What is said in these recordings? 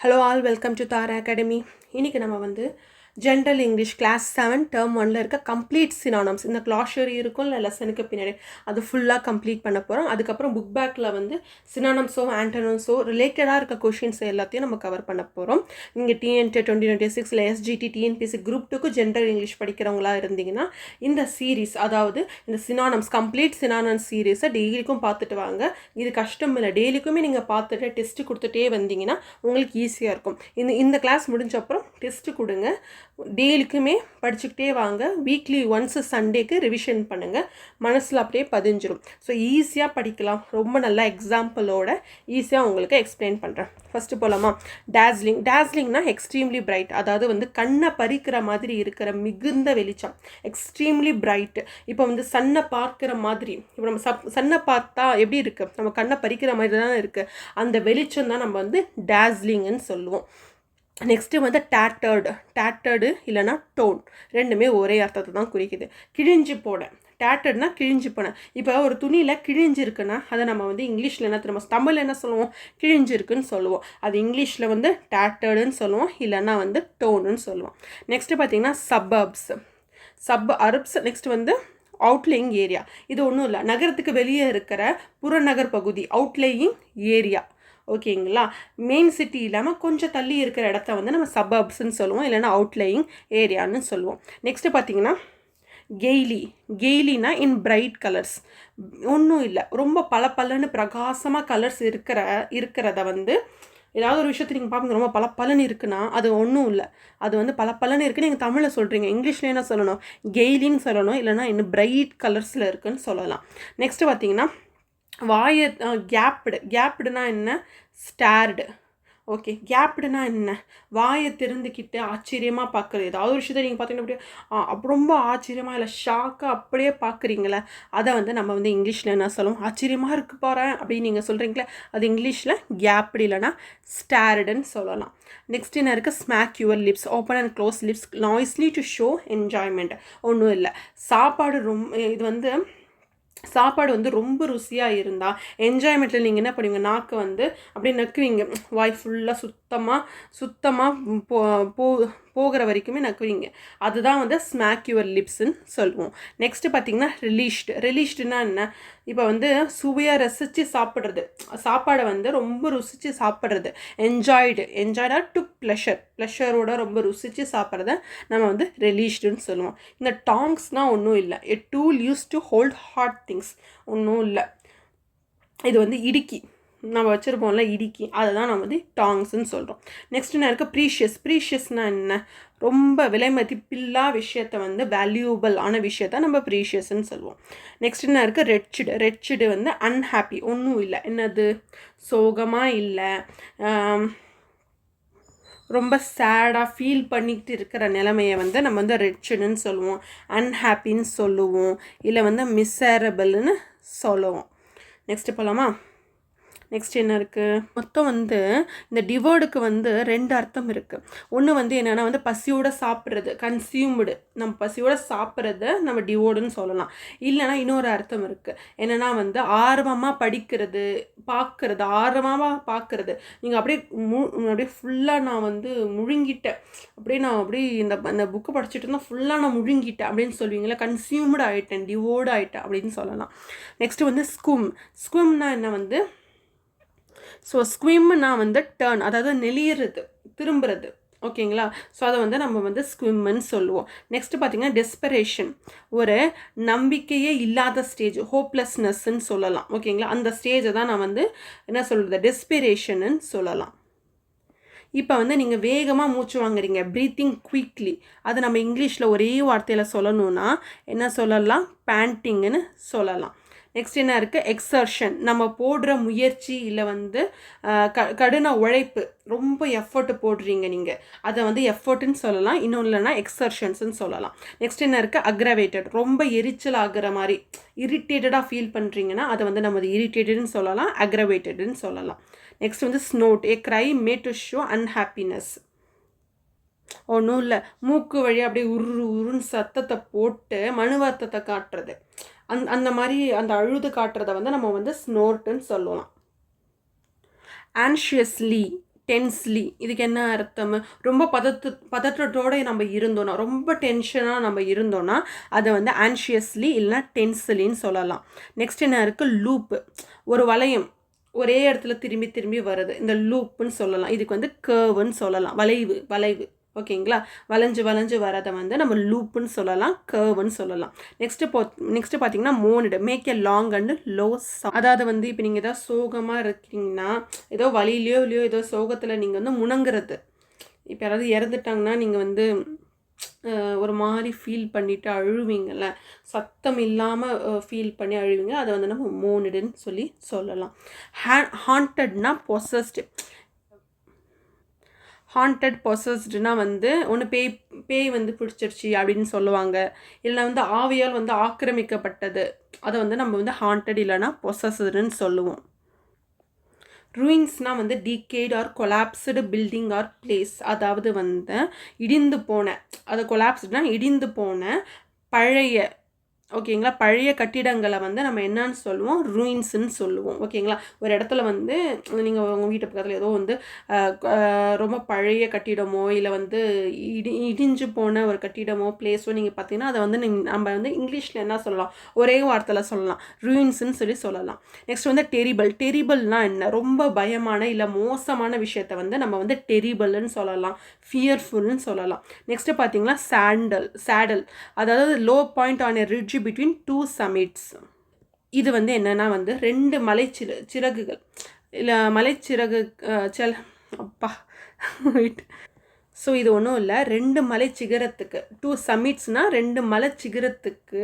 Hello all, welcome to Tara Academy. இன்னைக்கு நம்ம வந்து ஜென்ரல் இங்கிலீஷ் கிளாஸ் 7 டேர்ம் 1ல இருக்க கம்ப்ளீட் சினானம்ஸ் இந்த க்ளாஷரி இருக்கும் இல்லை லெசனுக்கு பின்னாடி அது ஃபுல்லாக கம்ப்ளீட் பண்ண போகிறோம். அதுக்கப்புறம் புக் பேக்கில் வந்து சினானம்ஸோ ஆண்டனம்ஸோ ரிலேட்டடாக இருக்க கொஷின்ஸ் எல்லாத்தையும் நம்ம கவர் பண்ண போகிறோம். நீங்கள் டிஎன்டி 2026 எஸ்ஜிடி டிஎன்பிசி குரூப் 2க்கு ஜென்ரல் இங்கிலீஷ் படிக்கிறவங்களா இருந்தீங்கன்னா இந்த சீரீஸ், அதாவது இந்த சினானம்ஸ் கம்ப்ளீட் சினானம்ஸ் சீரீஸை டெய்லிக்கும் பார்த்துட்டு வாங்க. இது கஷ்டம் இல்லை, டெய்லிக்குமே நீங்கள் பார்த்துட்டு டெஸ்ட்டு கொடுத்துட்டே வந்தீங்கன்னா உங்களுக்கு ஈஸியாக இருக்கும். இந்த கிளாஸ் முடிஞ்ச அப்புறம் டெஸ்ட்டு கொடுங்க, டெய்லிக்குமே படிச்சுக்கிட்டே வாங்க. வீக்லி ஒன்ஸ் சண்டேக்கு ரிவிஷன் பண்ணுங்கள், மனசில் அப்படியே பதிஞ்சிரும். ஸோ ஈஸியாக படிக்கலாம். ரொம்ப நல்ல எக்ஸாம்பிளோட ஈஸியாக உங்களுக்கு எக்ஸ்பிளைன் பண்ணுறேன். ஃபஸ்ட்டு போகலாமா? டேஸ்லிங்னா எக்ஸ்ட்ரீம்லி பிரைட், அதாவது வந்து கண்ணை பறிக்கிற மாதிரி இருக்கிற மிகுந்த வெளிச்சம், எக்ஸ்ட்ரீம்லி பிரைட். இப்போ வந்து சன்னை பார்க்குற மாதிரி, இப்போ நம்ம சன்னை பார்த்தா எப்படி இருக்குது, நம்ம கண்ணை பறிக்கிற மாதிரி தான் இருக்குது. அந்த வெளிச்சம் தான் நம்ம வந்து டேஸ்லிங்னு சொல்லுவோம். நெக்ஸ்ட்டு வந்து டேட்டர்டு இல்லைனா டோன், ரெண்டுமே ஒரே அர்த்தத்தை தான் குறிக்குது. கிழிஞ்சு போட, டேட்டர்ட்னா கிழிஞ்சு போன. இப்போ ஒரு துணியில் கிழிஞ்சு இருக்குன்னா அதை நம்ம வந்து இங்கிலீஷில் என்ன தெரியுமா, தமிழில் என்ன சொல்லுவோம், கிழிஞ்சு இருக்குன்னு சொல்லுவோம். அது இங்கிலீஷில் வந்து டேட்டர்டுன்னு சொல்லுவோம், இல்லைன்னா வந்து டோனுன்னு சொல்லுவோம். நெக்ஸ்ட்டு பார்த்திங்கன்னா சப்அர்ப்ஸ். நெக்ஸ்ட் வந்து அவுட்லேயிங் ஏரியா. இது ஒன்றும் இல்லை, நகரத்துக்கு வெளியே இருக்கிற புறநகர் பகுதி, அவுட்லேயிங் ஏரியா. ஓகேங்களா? மெயின் சிட்டி இல்லாமல் கொஞ்சம் தள்ளி இருக்கிற இடத்த வந்து நம்ம சபர்ப்ஸ்ன்னு சொல்லுவோம், இல்லைனா அவுட்லையிங் ஏரியான்னு சொல்லுவோம். நெக்ஸ்ட்டு பார்த்தீங்கன்னா கெய்லினா இன் பிரைட் கலர்ஸ். ஒன்றும் இல்லை, ரொம்ப பளபளன்னு பிரகாசமாக கலர்ஸ் இருக்கிறத வந்து, ஏதாவது ஒரு விஷயத்தை நீங்கள் பார்ப்பீங்க ரொம்ப பளபளன்னு இருக்குன்னா அது ஒன்றும் இல்லை, அது வந்து பளபளன்னு இருக்குன்னு நீங்கள் தமிழில் சொல்கிறீங்க. இங்கிலீஷில் என்ன சொல்லணும், கெய்லின்னு சொல்லணும், இல்லைனா இன்னும் பிரைட் கலர்ஸில் இருக்குன்னு சொல்லலாம். நெக்ஸ்ட்டு பார்த்தீங்கன்னா கேப்டுனா என்ன, ஸ்டார்டு. ஓகே, கேப்டுனா என்ன, வாயை திறந்துக்கிட்டு ஆச்சரியமாக பார்க்குறது. ஏதாவது ஒரு விஷயத்தை நீங்கள் பார்த்தீங்கன்னா அப்படியே ரொம்ப ஆச்சரியமாக இல்லை ஷாக்காக அப்படியே பார்க்குறீங்களே, அதை வந்து நம்ம வந்து இங்கிலீஷில் என்ன சொல்லுவோம், ஆச்சரியமாக இருக்கு பாரு அப்படின்னு நீங்கள் சொல்கிறீங்களே, அது இங்கிலீஷில் கேப்டு இல்லைனா ஸ்டார்டுன்னு சொல்லலாம். நெக்ஸ்ட் என்ன இருக்குது, smack your lips, open and close lips noisily to show enjoyment. ஒன்றும் இல்லை, சாப்பாடு வந்து ரொம்ப ருசியாக இருந்தால் என்ஜாய்மெண்ட்டில் நீங்கள் என்ன பண்ணுவீங்க, நாக்கு வந்து அப்படியே நக்குவீங்க, வாய் ஃபுல்லாக சுத்தமாக போகிற வரைக்குமே நக்குவீங்க. அதுதான் வந்து ஸ்மாக் யுவர் லிப்ஸ்ன்னு சொல்லுவோம். நெக்ஸ்ட்டு பார்த்திங்கன்னா ரிலீஷ்டுனா என்ன, இப்போ வந்து சுவையாக ரசித்து சாப்பிட்றது, சாப்பாடை வந்து ரொம்ப ருசித்து சாப்பிட்றது. என்ஜாய்டாக டு ப்ளஷரோட ரொம்ப ருசித்து சாப்பிட்றத நம்ம வந்து ரிலீஷ்டுன்னு சொல்லுவோம். இந்த டாங்ஸ்னால் ஒன்றும் இல்லை, எ tool use to hold hot things. ஒன்றும் இல்லை, இது வந்து இடுக்கி, நம்ம வச்சுருப்போம்ல இடுக்கி, அதை தான் நம்ம வந்து டாங்ஸ்ன்னு சொல்கிறோம். நெக்ஸ்ட் என்ன இருக்குது, ப்ரீஷியஸ்னால் என்ன, ரொம்ப விலை மதிப்பில்லா விஷயத்தை வந்து வேல்யூபிள் ஆன விஷயத்த நம்ம ப்ரீஷியஸ்ன்னு சொல்லுவோம். நெக்ஸ்ட் என்ன இருக்குது, ரெட்சிடு வந்து அன்ஹாப்பி, ஒன்றும் இல்லை, என்னது சோகமாக இல்லை, ரொம்ப சேடாக ஃபீல் பண்ணிக்கிட்டு இருக்கிற நிலைமையை வந்து நம்ம வந்து ரெட்சிடுன்னு சொல்லுவோம், அன்ஹாப்பின்னு சொல்லுவோம், இல்லை வந்து மிசரபிள்னு சொல்லுவோம். நெக்ஸ்ட்டு போகலாமா? நெக்ஸ்ட் என்ன இருக்குது, மொத்தம் வந்து இந்த டிவோர்டுக்கு வந்து 2 அர்த்தம் இருக்குது. ஒன்று வந்து என்னென்னா வந்து பசியோடு சாப்பிட்றது, கன்சியூம்டு, நம்ம பசியோடு சாப்பிட்றத நம்ம டிவோர்டுன்னு சொல்லலாம். இல்லைனா இன்னொரு அர்த்தம் இருக்குது, என்னென்னா வந்து ஆர்வமாக படிக்கிறது, ஆர்வமாக பார்க்குறது. நீங்கள் அப்படியே ஃபுல்லாக நான் வந்து முழுங்கிட்டேன், அப்படியே இந்த புக்கு படிச்சுட்டு இருந்தால் ஃபுல்லாக நான் முழுங்கிட்டேன் அப்படின்னு சொல்லுவீங்களா, கன்சியூம்டு ஆகிட்டேன், டிவோர்டு ஆகிட்டேன் அப்படின்னு சொல்லலாம். நெக்ஸ்ட்டு வந்து ஸ்கும்னா என்ன வந்து, ஸோ ஸ்குவிம்னா வந்து டர்ன், அதாவது நெளியிறது, திரும்புறது. ஓகேங்களா? ஸோ அதை வந்து நம்ம வந்து ஸ்குவிம்னு சொல்லுவோம். நெக்ஸ்ட்டு பார்த்திங்கன்னா டெஸ்பரேஷன், ஒரு நம்பிக்கையே இல்லாத ஸ்டேஜ், ஹோப்லெஸ்னஸ்ன்னு சொல்லலாம். ஓகேங்களா? அந்த ஸ்டேஜை தான் நான் வந்து என்ன சொல்கிறது, டெஸ்பிரேஷன்னு சொல்லலாம். இப்போ வந்து நீங்கள் வேகமாக மூச்சு வாங்குறீங்க, ப்ரீத்திங் குயிக்லி, அது நம்ம இங்கிலீஷில் ஒரே வார்த்தையில் சொல்லணும்னா என்ன சொல்லலாம், பேண்டிங்னு சொல்லலாம். நெக்ஸ்ட் என்ன இருக்குது, எக்ஸர்ஷன், நம்ம போடுற முயற்சி, இல்லை வந்து கடின உழைப்பு, ரொம்ப எஃபர்ட் போடுறீங்க நீங்கள், அதை வந்து எஃபர்ட்டுன்னு சொல்லலாம், இன்னும் இல்லைனா எக்ஸர்ஷன்ஸ்ன்னு சொல்லலாம். நெக்ஸ்ட் என்ன இருக்குது, அக்ரவேட்டட், ரொம்ப எரிச்சல் ஆகிற மாதிரி, இரிட்டேட்டடாக ஃபீல் பண்ணுறீங்கன்னா அதை வந்து நம்ம இரிட்டேட்டட்னு சொல்லலாம், அக்ரவேட்டட்னு சொல்லலாம். நெக்ஸ்ட் வந்து snort, a cry made to show unhappiness. ஒன்றும் இல்லை, மூக்கு வழியாக அப்படியே உருன்னு சத்தத்தை போட்டு மனுவார்த்தத்தை காட்டுறது, அந்த மாதிரி அந்த அழுது காட்டுறதை வந்து நம்ம வந்து ஸ்னோர்ட்டுன்னு சொல்லலாம். ஆன்ஷியஸ்லி, டென்ஸ்லி. இதுக்கு என்ன அர்த்தம்? ரொம்ப பதற்றத்தோடு நம்ம இருந்தோன்னா, ரொம்ப டென்ஷனாக நம்ம இருந்தோன்னா அதை வந்து ஆன்ஷியஸ்லி இல்லைனா டென்ஸ்லின்னு சொல்லலாம். நெக்ஸ்ட் என்ன இருக்குது? லூப்பு. ஒரு வளையம் ஒரே இடத்துல திரும்பி திரும்பி வருது, இந்த லூப்புன்னு சொல்லலாம். இதுக்கு வந்து கர்வுன்னு சொல்லலாம், வளைவு வளைவு. ஓகேங்களா? வளைஞ்சு வளைஞ்சு வரதை வந்து நம்ம லூப்புன்னு சொல்லலாம், கர்வுன்னு சொல்லலாம். நெக்ஸ்ட்டு பார்த்தீங்கன்னா moaned. Make a long and low sound. அதாவது வந்து இப்போ நீங்கள் ஏதோ சோகமாக இருக்கீங்கன்னா, ஏதோ வழியிலையோ இல்லையோ ஏதோ சோகத்தில் நீங்கள் வந்து முணங்குறது. இப்போ யாராவது இறந்துட்டாங்கன்னா நீங்கள் வந்து ஒரு மாதிரி ஃபீல் பண்ணிவிட்டு அழுவீங்கள்ல, சத்தம் இல்லாமல் ஃபீல் பண்ணி அழுவீங்க, அதை வந்து நம்ம மோனடுன்னு சொல்லலாம். ஹாண்டட்னா பொசஸ்டு. ஹாண்டட் பொசஸ்டுனா வந்து ஒன்று பேய் வந்து பிடிச்சிருச்சு அப்படின்னு சொல்லுவாங்க, இல்லை வந்து ஆவியால் வந்து ஆக்கிரமிக்கப்பட்டது, அதை வந்து நம்ம வந்து ஹாண்டட் இல்லைனா பொசஸ்டுன்னு சொல்லுவோம். ரூயின்ஸ்னால் வந்து decayed or collapsed building or place. அதாவது வந்து இடிந்து போன, அது கொலாப்ஸ்டுனா இடிந்து போன பழைய, ஓகேங்களா, பழைய கட்டிடங்களை வந்து நம்ம என்னன்னு சொல்லுவோம்? ரூயின்ஸ்ன்னு சொல்லுவோம். ஓகேங்களா? ஒரு இடத்துல வந்து நீங்கள் உங்கள் வீட்டு பக்கத்தில் ஏதோ வந்து ரொம்ப பழைய கட்டிடமோ இல்லை வந்து இடிஞ்சு போன ஒரு கட்டிடமோ பிளேஸோ நீங்கள் பார்த்தீங்கன்னா அதை வந்து நம்ம வந்து இங்கிலீஷில் என்ன சொல்லலாம்? ஒரே வார்த்தையில் சொல்லலாம், ரூயின்ஸ்ன்னு சொல்லலாம். நெக்ஸ்ட் வந்து டெரிபிள்னால் என்ன? ரொம்ப பயமான இல்லை மோசமான விஷயத்தை வந்து நம்ம வந்து டெரிபிள்னு சொல்லலாம், ஃபியர்ஃபுல்னு சொல்லலாம். நெக்ஸ்ட்டு பார்த்தீங்கன்னா சேடல். அதாவது low point on a ridge between 2 summits. இது வந்து என்னென்னா வந்து 2 சிறகுகள் இல்லை மலைச்சிறகு அப்பா வெயிட். ஸோ இது ஒன்றும் இல்லை, 2 மலை சிகரத்துக்கு 2 summitsனால் 2 மலை சிகரத்துக்கு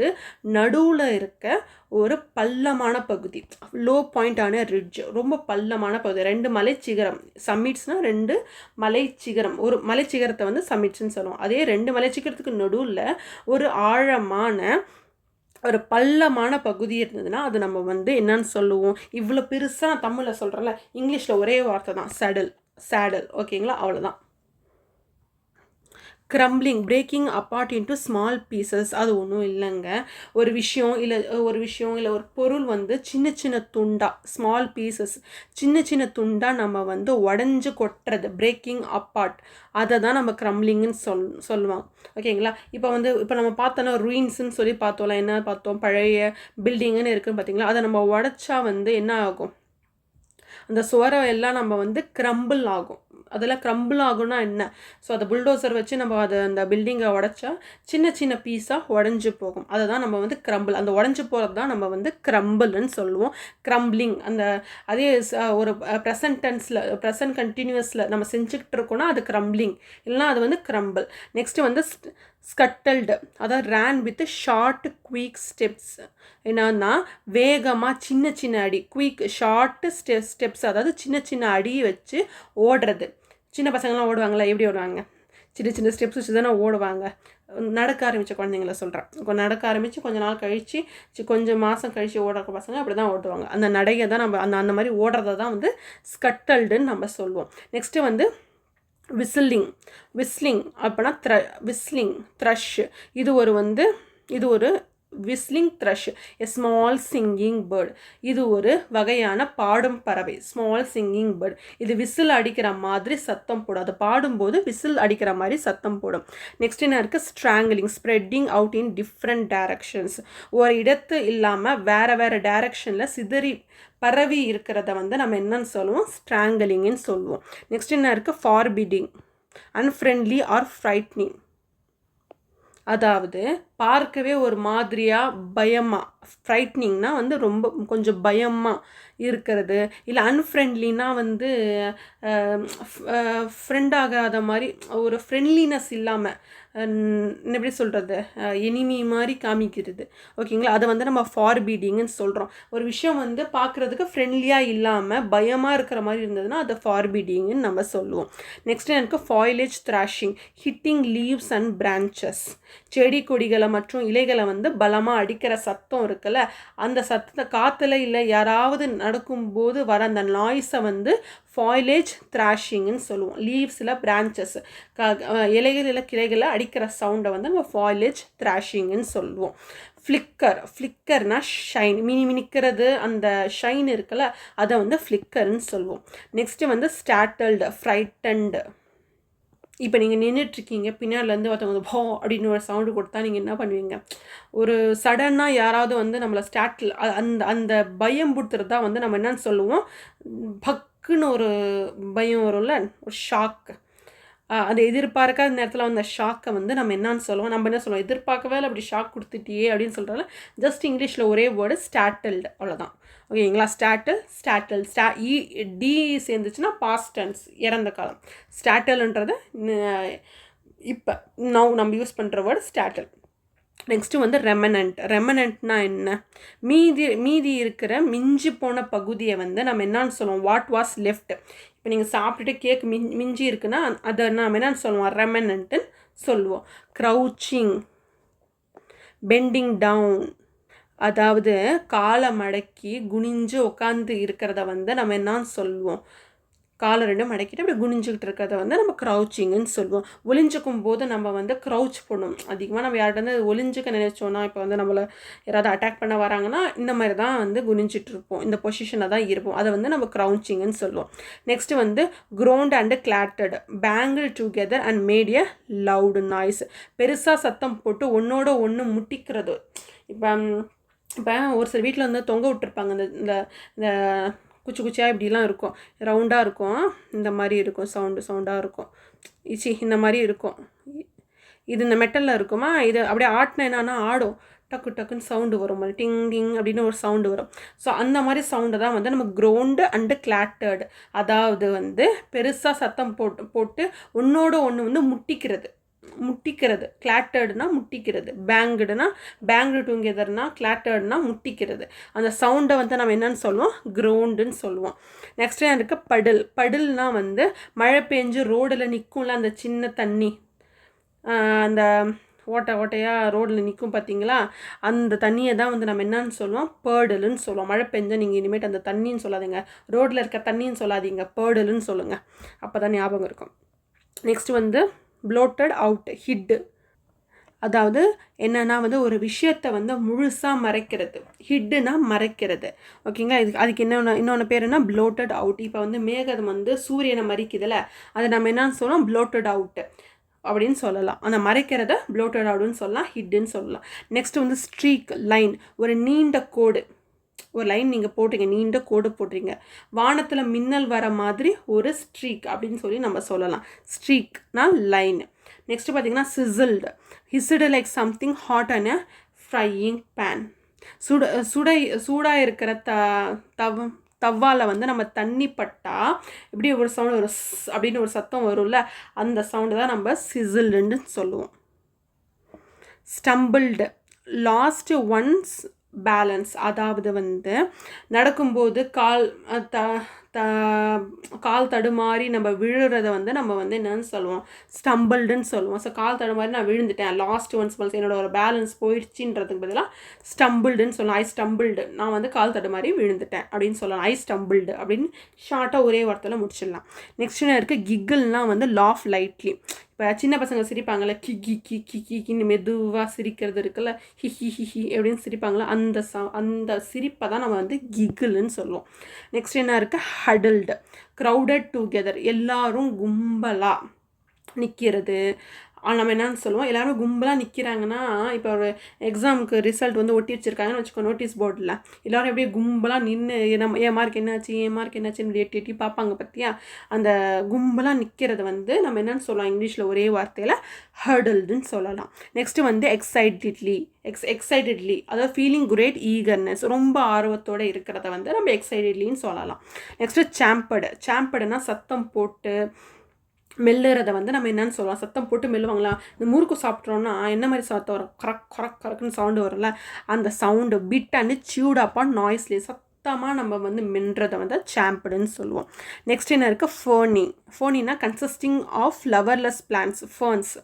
நடுவில் இருக்க ஒரு பள்ளமான பகுதி, லோ பாயிண்டான ரிட்ஜ், ரொம்ப பள்ளமான பகுதி. 2 மலை சிகரம், சம்மிட்ஸ்னால் 2 மலை சிகரம், ஒரு மலை சிகரத்தை வந்து சம்மிட்ஸ்ன்னு சொல்லுவோம். அதே 2 மலை சிகரத்துக்கு நடுவில் ஒரு ஆழமான ஒரு பள்ளமான பகுதி இருந்ததுன்னா அது நம்ம வந்து என்னன்னு சொல்லுவோம்? இவ்வளோ பெருசாக தமிழில் சொல்கிறேன்ல, இங்கிலீஷில் ஒரே வார்த்தை தான், சேடல். ஓகேங்களா? அவ்வளோதான். Crumbling, breaking apart into small pieces. அது ஒன்றும் இல்லைங்க. ஒரு விஷயம் இல்லை ஒரு பொருள் வந்து சின்ன சின்ன துண்டாக, ஸ்மால் பீசஸ், சின்ன துண்டாக நம்ம வந்து உடஞ்சி கொட்டுறது, பிரேக்கிங் அப்பார்ட், அதை தான் நம்ம க்ரம்பிளிங்னு சொல்லுவாங்க. ஓகேங்களா? இப்போ நம்ம பார்த்தோன்னா ரூயின்ஸ்ன்னு சொல்லி பார்த்தோம்ல, என்ன பார்த்தோம்? பழைய பில்டிங்குன்னு இருக்குன்னு பார்த்தீங்களா? அதை நம்ம உடச்சா வந்து என்ன ஆகும்? அந்த சுவரை எல்லாம் நம்ம வந்து க்ரம்பிள் ஆகும். அதெல்லாம் க்ரம்பிள் ஆகும்னா என்ன? ஸோ அதை புல்டோசர் வச்சு நம்ம அந்த பில்டிங்கை உடச்சா சின்ன பீஸாக உடஞ்சி போகும். அதை தான் நம்ம வந்து க்ரம்பிள், அந்த உடஞ்சி போகிறது தான் நம்ம வந்து க்ரம்பிள்னு சொல்லுவோம். க்ரம்பிளிங் அந்த அதே ஒரு ப்ரெசன்ட் கண்டினியூஸில் நம்ம செஞ்சுக்கிட்டு இருக்கோன்னா அது க்ரம்பிளிங், இல்லைனா அது வந்து க்ரம்பிள். நெக்ஸ்ட்டு வந்து ஸ்கட்டல்டு, அதாவது ரேன் வித் ஷார்ட் குயிக் ஸ்டெப்ஸ். என்னன்னா வேகமாக சின்ன அடி, குயிக் ஷார்ட் ஸ்டெப்ஸ், அதாவது சின்ன அடி வச்சு ஓடுறது. சின்ன பசங்கள்லாம் ஓடுவாங்களா? எப்படி ஓடுவாங்க? சின்ன ஸ்டெப்ஸ் வச்சு தானே ஓடுவாங்க. நடக்க ஆரம்பித்த குழந்தைங்கள சொல்கிறேன். நடக்க ஆரம்பித்து கொஞ்சம் நாள் கழித்து கொஞ்சம் மாதம் கழித்து ஓடுற பசங்க அப்படி தான் ஓட்டுவாங்க. அந்த நடையை தான் நம்ம அந்த மாதிரி ஓடுறத தான் வந்து ஸ்கட்டல்டுன்னு நம்ம சொல்லுவோம். நெக்ஸ்ட்டு வந்து விஸ்லிங் அப்படின்னா விஸ்லிங் த்ரஷ். இது ஒரு whistling த்ரஷ், a small singing bird. இது ஒரு வகையான பாடும் பறவை, ஸ்மால் சிங்கிங் பேர்டு. இது விசில் அடிக்கிற மாதிரி சத்தம் போடும், அது பாடும்போது விசில் அடிக்கிற மாதிரி சத்தம் போடும். நெக்ஸ்ட் என்ன இருக்குது? Straggling, spreading out in different directions. ஒரு இடத்து இல்லாமல் வேறு டைரக்ஷனில் சிதறி பரவி இருக்கிறத வந்து நம்ம என்னன்னு சொல்லுவோம்? ஸ்ட்ராங்கிளிங்னு சொல்லுவோம். நெக்ஸ்ட் என்ன இருக்குது? ஃபார்பிடிங், அன்ஃப்ரெண்ட்லி ஆர் ஃப்ரைட்னிங். அதாவது பார்க்கவே ஒரு மாதிரியாக பயமாக, ஃப்ரைட்னிங்னா வந்து ரொம்ப கொஞ்சம் பயமாக இருக்கிறது, இல்லை அன்ஃப்ரெண்ட்லினா வந்து ஃப்ரெண்டாகாத மாதிரி, ஒரு ஃப்ரெண்ட்லினஸ் இல்லாமல், எப்படி சொல்கிறது, எனிமி மாதிரி காமிக்கிறது. ஓகேங்களா? அதை வந்து நம்ம ஃபார்பீடிங்னு சொல்கிறோம். ஒரு விஷயம் வந்து பார்க்குறதுக்கு ஃப்ரெண்ட்லியாக இல்லாமல் பயமாக இருக்கிற மாதிரி இருந்ததுன்னா அதை ஃபார்பீடிங்னு நம்ம சொல்லுவோம். நெக்ஸ்ட் எனக்கு foliage thrashing, hitting leaves and branches. செடி கொடிகளை பூக்களை மற்றும் இலைகளை வந்து பலமாக அடிக்கிற சத்தம் இருக்குல்ல, அந்த சத்தத்தை காற்றுல இல்லை யாராவது நடக்கும்போது வர அந்த நாய்ஸை வந்து ஃபாயிலேஜ் த்ராஷிங்னு சொல்லுவோம். லீவ்ஸில் பிரான்ச்சஸ் இலைகளில் கிளைகளை அடிக்கிற சவுண்டை வந்து நம்ம ஃபாயிலேஜ் த்ராஷிங்னு சொல்லுவோம். ஃப்ளிக்கர்னா ஷைன், மினிக்கிறது அந்த ஷைன் இருக்குல்ல, அதை வந்து ஃப்ளிக்கர்னு சொல்லுவோம். நெக்ஸ்ட்டு வந்து ஸ்டார்டல்டு, ஃப்ரைட்டன்டு. இப்போ நீங்கள் நின்றுட்டுருக்கீங்க, பின்னாடிலேருந்து ஒருத்தவங்க போ அப்படின்னு ஒரு சவுண்டு கொடுத்தா நீங்கள் என்ன பண்ணுவீங்க? ஒரு சடனாக யாராவது வந்து நம்மளை அந்த அந்த பயம் கொடுத்துறது தான் வந்து நம்ம என்னன்னு சொல்லுவோம், பக்குன்னு ஒரு பயம் வரும்ல, ஒரு ஷாக்கு. அது எதிர்பார்க்காத நேரத்தில் அந்த ஷாக்கை வந்து நம்ம என்னன்னு சொல்லுவோம், நம்ம என்ன சொல்லுவோம், எதிர்பார்க்கவே இல்லை அப்படி ஷாக் கொடுத்துட்டியே அப்படின்னு சொல்கிறதால ஜஸ்ட் இங்கிலீஷில் ஒரே வேர்டு ஸ்டார்டல்டு, அவ்வளோதான். ஓகேங்களா? ஸ்டார்டல் டி சேர்ந்துச்சுன்னா பாஸ்ட் டென்ஸ், இறந்த காலம். ஸ்டார்டல்ன்றது இப்போ நம்ம யூஸ் பண்ணுற வேர்டு ஸ்டார்டல். நெக்ஸ்ட்டு வந்து ரெமனண்ட்னா என்ன? மீதி இருக்கிற மிஞ்சி போன பகுதியை வந்து நம்ம என்னான்னு சொல்லுவோம், வாட் வாஸ் லெஃப்ட். இப்போ நீங்கள் சாப்பிட்டுட்டு கேக் மிஞ்சி இருக்குன்னா அதை நம்ம என்னன்னு சொல்லுவோம், ரெமனண்ட்டுன்னு சொல்லுவோம். க்ரௌச்சிங், பெண்டிங் டவுன், அதாவது காலை மடக்கி குனிஞ்சு உட்காந்து இருக்கிறத வந்து நம்ம என்னான்னு சொல்லுவோம், காலை ரெண்டும் மடக்கிட்டு அப்படி குனிஞ்சிக்கிட்டு இருக்கிறத வந்து நம்ம க்ரௌச்சிங்குன்னு சொல்லுவோம். ஒளிஞ்சிக்கும் போது நம்ம வந்து க்ரௌச் பண்ணுவோம். அதிகமாக நம்ம யார்கிட்ட வந்து ஒளிஞ்சிக்க நினைச்சோன்னா, இப்போ வந்து நம்மளை யாராவது அட்டாக் பண்ண வராங்கன்னா இந்த மாதிரி தான் வந்து குனிஞ்சிட்டு இருப்போம், இந்த பொசிஷனை தான் இருப்போம். அதை வந்து நம்ம க்ரௌச்சிங்குன்னு சொல்லுவோம். நெக்ஸ்ட்டு வந்து groaned and clattered, banged together and made a loud noise. பெருசாக சத்தம் போட்டு ஒன்றோட ஒன்று முட்டிக்கிறது. இப்போ ஒரு சில வீட்டில் வந்து தொங்க விட்டுருப்பாங்க, இந்த இந்த குச்சியாக இப்படிலாம் இருக்கும், ரவுண்டாக இருக்கும், இந்த மாதிரி இருக்கும், சவுண்டாக இருக்கும், இந்த மாதிரி இருக்கும். இது இந்த மெட்டலில் இருக்குமா, இது அப்படியே ஆட்டினா ஆடும், டக்குன்னு சவுண்டு வரும், மாதிரி டிங் டிங் அப்படின்னு ஒரு சவுண்டு வரும். ஸோ அந்த மாதிரி சவுண்டு தான் வந்து நம்ம க்ரௌண்டு அண்டு கிளாட்டர்டு, அதாவது வந்து பெருசாக சத்தம் போட்டு ஒன்றோட ஒன்று வந்து முட்டிக்கிறது. கிளாட்டர்டுனா முட்டிக்கிறது, பேங்கு டுகெதர்னா கிளாட்டர்டுனா முட்டிக்கிறது. அந்த சவுண்டை வந்து நம்ம என்னன்னு சொல்லுவோம், க்ரௌண்டுன்னு சொல்லுவோம். நெக்ஸ்ட் எனக்கு படுல்னால் வந்து மழை பெஞ்சு ரோடில் நிற்கும்ல அந்த சின்ன தண்ணி, அந்த ஓட்டையாக ரோடில் நிற்கும் பார்த்தீங்களா, அந்த தண்ணியை தான் வந்து நம்ம என்னன்னு சொல்லுவோம், பேர்டலுன்னு சொல்லுவோம். மழை பெஞ்சா நீங்கள் இனிமேட்டு அந்த தண்ணின்னு சொல்லாதீங்க, ரோட்டில் இருக்க தண்ணின்னு சொல்லாதீங்க, பேர்டலுன்னு சொல்லுங்கள், அப்போ தான் ஞாபகம் இருக்கும். நெக்ஸ்ட் வந்து ப்ளோட்டட் அவுட், ஹிட்டு, அதாவது என்னென்னா வந்து ஒரு விஷயத்தை வந்து முழுசாக மறைக்கிறது, ஹிட்டுனா மறைக்கிறது. ஓகேங்களா? அதுக்கு இன்னொன்று பேர் என்ன, ப்ளோட்டட் அவுட். இப்போ வந்து மேகம் வந்து சூரியனை மறைக்குதுல்ல, அதை நம்ம என்னன்னு சொல்லலாம், ப்ளோட்டட் அவுட்டு அப்படின்னு சொல்லலாம். அந்த மறைக்கிறத ப்ளோட்டட் அவுட்னு சொல்லலாம், ஹிட்டுன்னு சொல்லலாம். நெக்ஸ்ட் வந்து ஸ்ட்ரீக், லைன், ஒரு நீண்ட கோடு, ஒரு லைன் நீங்கள் போட்டுங்க, நீண்ட கோடு போட்டுறீங்க, வானத்தில் மின்னல் வர மாதிரி ஒரு ஸ்ட்ரீக் அப்படின்னு சொல்லி நம்ம சொல்லலாம். ஸ்ட்ரீக்னா லைன். நெக்ஸ்ட்டு பார்த்தீங்கன்னா sizzled, hissed like something hot and a frying pan. சூடாக இருக்கிற தவாவில் வந்து நம்ம தண்ணி பட்டால் இப்படி ஒரு சவுண்டு ஒரு அப்படின்னு ஒரு சத்தம் வரும்ல, அந்த சவுண்டு தான் நம்ம சிசில்டுன்னு சொல்லுவோம். ஸ்டம்பிள்டு, லாஸ்ட் ஒன்ஸ் பேலன்ஸ், அதாவது வந்து நடக்கும்போது கால் தடுமாறி நம்ம விழுறதை வந்து நம்ம வந்து என்னன்னு சொல்லுவோம், ஸ்டம்பிள்டுன்னு சொல்லுவோம். ஸோ கால் தடுமாறி நான் விழுந்துட்டேன், லாஸ்ட் ஒன்ஸ் என்னோட ஒரு பேலன்ஸ் போயிடுச்சுன்றதுக்கு பதிலாக ஸ்டம்பிள்டுன்னு சொல்லலாம். ஐ ஸ்டம்பிள்டு, நான் வந்து கால் தடுமாறி விழுந்துட்டேன் அப்படின்னு சொல்லலாம். ஐ ஸ்டம்பிள்டு அப்படின்னு ஷார்ட்டாக ஒரே வார்த்தையில் முடிச்சிடலாம். நெக்ஸ்ட் என்ன இருக்குது, கிக்கிள்னால் வந்து லாஃப் லைட்லி. இப்போ சின்ன பசங்க சிரிப்பாங்கள்ல, கிக்கின்னு மெதுவாக சிரிக்கிறது இருக்குல்ல, ஹிஹி அப்படின்னு சிரிப்பாங்களா, அந்த சிரிப்பை தான் நம்ம வந்து கிக்கிள்னு சொல்லுவோம். நெக்ஸ்ட் என்ன இருக்குது, ஹடல்டு, க்ரௌடட் டுகெதர், எல்லாரும் கும்பலாக நிற்கிறது. நம்ம என்னன்னு சொல்லுவோம், எல்லோரும் கும்பலாக நிற்கிறாங்கன்னா, இப்போ ஒரு எக்ஸாமுக்கு ரிசல்ட் வந்து ஒட்டி வச்சுருக்காங்கன்னு வச்சுக்கோ, நோட்டீஸ் போர்டில் எல்லோரும் எப்படியே கும்பலாக நின்று என் மார்க் என்னாச்சுன்னு எட்டி பார்ப்பாங்க பார்த்தியா, அந்த கும்பலாக நிற்கிறது வந்து நம்ம என்னன்னு சொல்லலாம், இங்கிலீஷில் ஒரே வார்த்தையில் ஹர்டல்டுன்னு சொல்லலாம். நெக்ஸ்ட்டு வந்து எக்ஸைட்டட்லி, அதாவது ஃபீலிங் கிரேட் ஈகர்னஸ், ரொம்ப ஆர்வத்தோடு இருக்கிறத வந்து நம்ம எக்ஸைட்டட்லின்னு சொல்லலாம். நெக்ஸ்ட்டு சாம்படுனா சத்தம் போட்டு மெல்லுறதை வந்து நம்ம என்னன்னு சொல்லலாம், சத்தம் போட்டு மெல்லுவாங்களா, இந்த முறுக்கு சாப்பிட்றோன்னா என்ன மாதிரி சத்தம் வரும், கரக்குன்னு சவுண்டு வரும்ல, அந்த sound bit and suit upon noisily, சத்தமாக நம்ம வந்து மென்றதை வந்து சாம்படுன்னு சொல்லுவோம். நெக்ஸ்ட் என்ன இருக்குது, ஃபர்னினா கன்சிஸ்டிங் ஆஃப் ஃப்ளவர்லெஸ் பிளான்ட்ஸ், ஃபர்ன்ஸ்.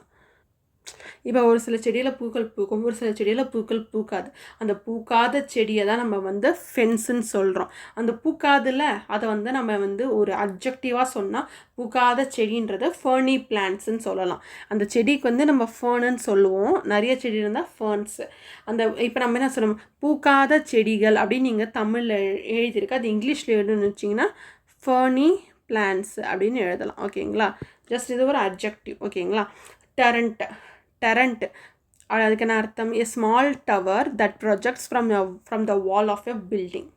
இப்போ ஒரு சில செடியில் பூக்கள் பூக்கும், ஒரு சில செடியில் பூக்கள் பூக்காது. அந்த பூக்காத செடியை தான் நம்ம வந்து ஃபென்ஸுன்னு சொல்கிறோம். அந்த பூக்காதில் அதை வந்து நம்ம வந்து ஒரு அப்ஜெக்டிவாக சொன்னால் பூக்காத செடின்றது ஃபர்னி பிளான்ட்ஸுன்னு சொல்லலாம். அந்த செடிக்கு வந்து நம்ம ஃபர்னுன்னு சொல்லுவோம். நிறைய செடி இருந்தால் ஃபர்ன்ஸு. அந்த இப்போ நம்ம என்ன சொல்லணும், பூக்காத செடிகள் அப்படின்னு நீங்கள் தமிழில் எழுதியிருக்கு, அது இங்கிலீஷில் எழுதுன்னு வச்சிங்கன்னா ஃபர்னி பிளான்ட்ஸ் அப்படின்னு எழுதலாம். ஓகேங்களா? ஜஸ்ட் இது ஒரு அப்ஜெக்டிவ். ஓகேங்களா? டெரண்ட் அதுக்கு என்ன அர்த்தம்? a small tower that projects from the wall of a building.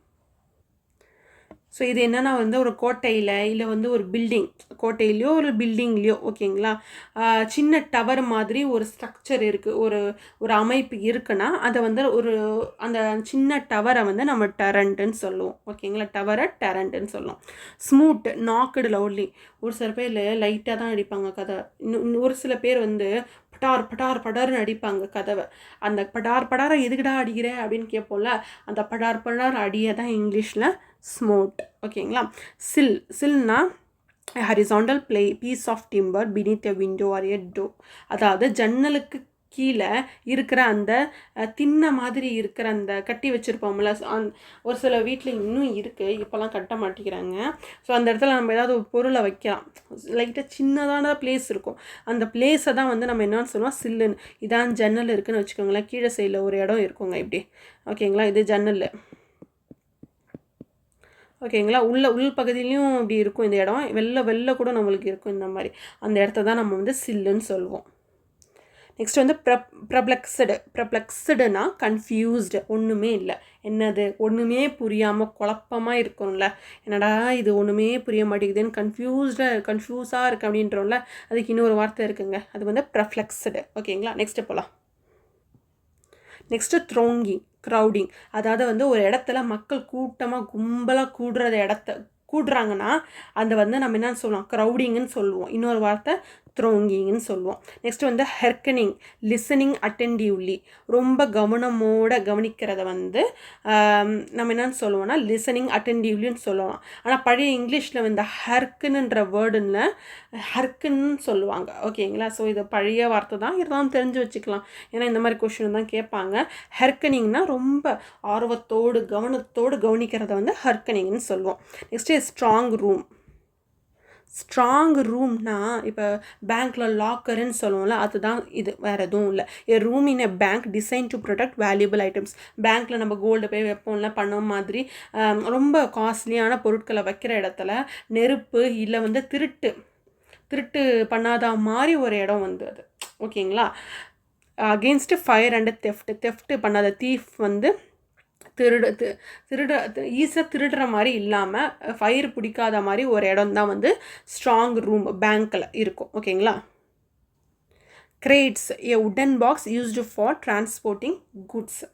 So இது என்னென்னா வந்து ஒரு கோட்டையில் இல்லை வந்து ஒரு பில்டிங், கோட்டையிலையோ ஒரு பில்டிங்லேயோ ஓகேங்களா, சின்ன டவர் மாதிரி ஒரு ஸ்ட்ரக்சர் இருக்குது, ஒரு அமைப்பு இருக்குன்னா அதை வந்து அந்த சின்ன டவரை வந்து நம்ம டெரண்ட்டுன்னு சொல்லுவோம். ஓகேங்களா? டவரை டெரண்ட்டுன்னு சொல்லுவோம். ஸ்மூட் நாக்குடு லவுட்லி, ஒரு சில பேர் லைட்டாக தான் அடிப்பாங்க கதை, ஒரு சில பேர் வந்து படார்னு அடிப்பாங்க கதவை. அந்த படாரை எதுக்குடா அடிக்கிற அப்படின்னு கேட்போம்ல, அந்த படார் அடியை தான் இங்கிலீஷில் ஸ்மோட். ஓகேங்களா? சில்னா horizontal piece of timber beneath a window or a door. அதாவது ஜன்னலுக்கு கீழே இருக்கிற அந்த தின்ன மாதிரி இருக்கிற அந்த கட்டி வச்சுருப்போம்ல, ஒரு சில வீட்டில் இன்னும் இருக்குது, இப்போலாம் கட்ட மாட்டேங்கிறாங்க. ஸோ அந்த இடத்துல நம்ம ஏதாவது ஒரு பொருளை வைக்கலாம், லைட்டாக சின்னதான பிளேஸ் இருக்கும், அந்த பிளேஸை தான் வந்து நம்ம என்னன்னு சொல்லுவோம், சில்லுன்னு. இதான் ஜன்னல் இருக்குதுன்னு வச்சுக்கோங்களேன், கீழே சைடில் ஒரு இடம் இருக்குங்க இப்படி. ஓகேங்களா? இது ஜன்னல். ஓகேங்களா? உள் பகுதியிலையும் இப்படி இருக்கும் இந்த இடம், வெளில கூட நம்மளுக்கு இருக்கும் இந்த மாதிரி. அந்த இடத்த தான் நம்ம வந்து சில்லுன்னு சொல்லுவோம். நெக்ஸ்ட் வந்து ப்ரப்ளெக்ஸ்டுனா கன்ஃபியூஸ்டு, ஒன்றுமே இல்லை. என்னது? ஒன்றுமே புரியாமல் குழப்பமாக இருக்கும்ல, என்னடா இது ஒன்றுமே புரிய மாட்டேங்குதுன்னு கன்ஃபியூஸாக இருக்குது அப்படின்றோம்ல, அதுக்கு இன்னொரு வார்த்தை இருக்குங்க, அது வந்து ப்ரப்ளெக்ஸ்டு. ஓகேங்களா? நெக்ஸ்ட்டு போகலாம். நெக்ஸ்ட்டு க்ரௌடிங், அதாவது வந்து ஒரு இடத்துல மக்கள் கூட்டமாக கும்பலாக கூடுறாங்கன்னா அந்த வந்து நம்ம என்னன்னு சொல்லுவோம், க்ரௌடிங்குன்னு சொல்லுவோம். இன்னொரு வார்த்தை த்ரோங்கிங்னு சொல்லுவோம். நெக்ஸ்ட் வந்து ஹெர்க்கனிங், லிசனிங் அட்டென்டிவ்லி, ரொம்ப கவனிக்கிறத வந்து நம்ம என்னன்னு சொல்லுவோம்னா லிசனிங் அட்டென்டிவ்லின்னு சொல்லுவோம். ஆனால் பழைய இங்கிலீஷில் வந்து ஹர்க்குன்ற வேர்டுன்னு ஹர்க்குன்னு சொல்லுவாங்க. ஓகேங்களா? ஸோ இது பழைய வார்த்தை தான், இருந்தாலும் தெரிஞ்சு வச்சுக்கலாம், ஏன்னா இந்த மாதிரி கொஷின் தான் கேட்பாங்க. ஹெர்க்கனிங்னா ரொம்ப ஆர்வத்தோடு கவனத்தோடு கவனிக்கிறத வந்து ஹெர்க்கனிங்னு சொல்லுவோம். நெக்ஸ்ட்டு ஸ்ட்ராங் ரூம்னா இப்போ பேங்க்கில் லாக்கருன்னு சொல்லுவோம்ல, அதுதான் இது, வேறு எதுவும் இல்லை. A room in a bank design to protect valuable items. பேங்க்கில் நம்ம கோல்டு போய் வைப்போம்ல, பண்ண மாதிரி ரொம்ப காஸ்ட்லியான பொருட்களை வைக்கிற இடத்துல நெருப்பு இல்லை வந்து திருட்டு பண்ணாத மாதிரி ஒரு இடம் வந்து அது. ஓகேங்களா? அகெயின்ஸ்ட் ஃபயர் அண்ட் தெஃப்ட் பண்ணாத தீஃப் வந்து ஈஸியாக திருடுற மாதிரி இல்லாமல் ஃபயர் பிடிக்காத மாதிரி ஒரு இடம் தான் வந்து ஸ்ட்ராங் ரூம் பேங்க்கில் இருக்கும். ஓகேங்களா? கிரேட்ஸ், ஏ உடன் box used for transporting goods.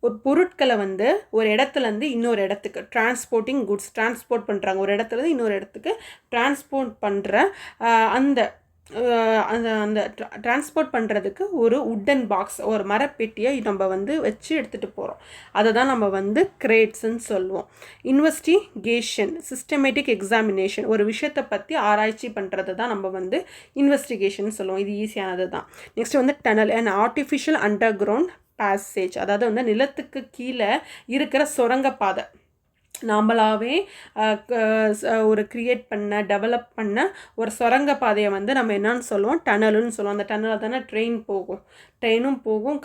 ஒரு பொருட்களை வந்து ஒரு இடத்துலேருந்து இன்னொரு இடத்துக்கு டிரான்ஸ்போர்ட் பண்ணுறாங்க, ஒரு இடத்துலேருந்து இன்னொரு இடத்துக்கு டிரான்ஸ்போர்ட் பண்ணுற அந்த டிரான்ஸ்போர்ட் பண்ணுறதுக்கு ஒரு உட்டன் பாக்ஸ், ஒரு மரப்பெட்டியை நம்ம வந்து வச்சு எடுத்துகிட்டு போகிறோம், அதை தான் நம்ம வந்து கிரேட்ஸ்ன்னு சொல்லுவோம். இன்வெஸ்டிகேஷன், சிஸ்டமேட்டிக் எக்ஸாமினேஷன், ஒரு விஷயத்தை பற்றி ஆராய்ச்சி பண்ணுறது தான் நம்ம வந்து இன்வெஸ்டிகேஷன் சொல்லுவோம். இது ஈஸியானது தான். நெக்ஸ்ட் வந்து tunnel, and artificial under ground passage, அதாவது வந்து நிலத்துக்கு கீழே இருக்கிற சுரங்கப்பாதை, நாம்பளாவே ஒரு டெவலப் பண்ண ஒரு சுரங்க பாதையை வந்து நம்ம என்னன்னு சொல்லுவோம், டனலுன்னு சொல்லுவோம். அந்த டனலில் தானே ட்ரெயினும் போகும்,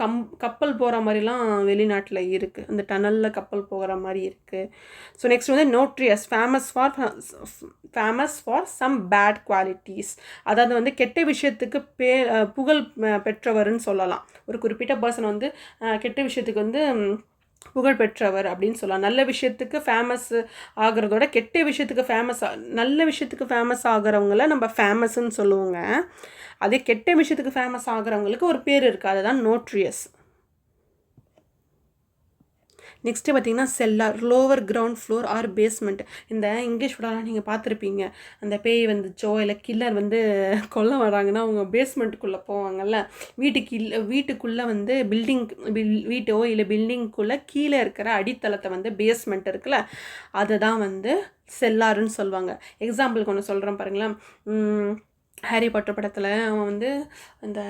கப்பல் போகிற மாதிரிலாம் வெளிநாட்டில் இருக்குது, அந்த டனலில் கப்பல் போகிற மாதிரி இருக்குது. ஸோ நெக்ஸ்ட் வந்து notorious, famous for some bad qualities, அதாவது வந்து கெட்ட விஷயத்துக்கு புகழ் பெற்றவர்னு சொல்லலாம். ஒரு குறிப்பிட்ட பர்சன் வந்து கெட்ட விஷயத்துக்கு வந்து புகழ் பெற்றவர் அப்படின்னு சொல்லலாம். நல்ல விஷயத்துக்கு ஃபேமஸ் ஆகிறதோட நல்ல விஷயத்துக்கு ஃபேமஸ் ஆகிறவங்கள நம்ம ஃபேமஸ்ன்னு சொல்லுவோங்க. அதே கெட்ட விஷயத்துக்கு ஃபேமஸ் ஆகிறவங்களுக்கு ஒரு பேர் இருக்குது, அதுதான் நோட்ரியஸ். நெக்ஸ்ட்டு பார்த்திங்கன்னா cellar, lower ground floor or basement. இந்த இங்கிலீஷ் படம்லாம் நீங்கள் பார்த்துருப்பீங்க, அந்த பேய் வந்துச்சோ இல்லை கில்லர் வந்து கொல்ல வராங்கன்னா அவங்க பேஸ்மெண்ட்டுக்குள்ளே போவாங்கல்ல, வீட்டுக்குள்ளே வந்து வீட்டோ இல்லை பில்டிங்குள்ளே கீழே இருக்கிற அடித்தளத்தை வந்து பேஸ்மெண்ட் இருக்குல்ல, அதை தான் வந்து செல்லாருன்னு சொல்லுவாங்க. எக்ஸாம்பிளுக்கு ஒன்று சொல்கிறேன் பாருங்களேன். ஹாரி பாட்டர் படத்தில் அவன் வந்து அந்த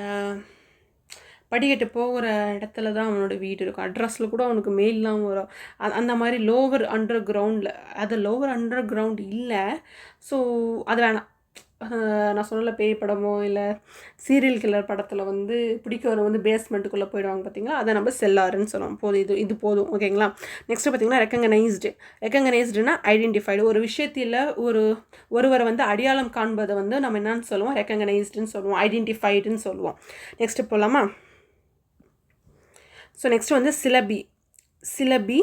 படிக்கட்டு போகிற இடத்துல தான் அவனோட வீடு இருக்கும். அட்ரஸில் கூட அவனுக்கு மெயிலெலாம் வரும். அந்த மாதிரி லோவர் அண்டர் கிரவுண்டில், அது லோவர் அண்டர் கிரவுண்ட் இல்லை. ஸோ அது வேணாம். நான் சொன்னல பேய் படமோ இல்லை சீரியல் கில்லர் படத்தில் வந்து பிடிக்கவரை வந்து பேஸ்மெண்ட்டுக்குள்ளே போயிடுவாங்க பார்த்தீங்களா, அதை நம்ம செல்லாருன்னு சொல்லுவோம். போதும், இது போதும். ஓகேங்களா. நெக்ஸ்ட்டு பார்த்தீங்கன்னா ரெக்கங்கனைஸ்டுனா ஐடென்டிஃபைடு. ஒரு விஷயத்தில் ஒருவரை வந்து அடையாளம் காண்பதை வந்து நம்ம என்னன்னு சொல்லுவோம், ரெக்கங்கனைஸ்டுன்னு சொல்லுவோம், ஐடென்டிஃபைடுன்னு சொல்லுவோம். நெக்ஸ்ட்டு போகலாமா. ஸோ நெக்ஸ்ட் வந்து சிலபி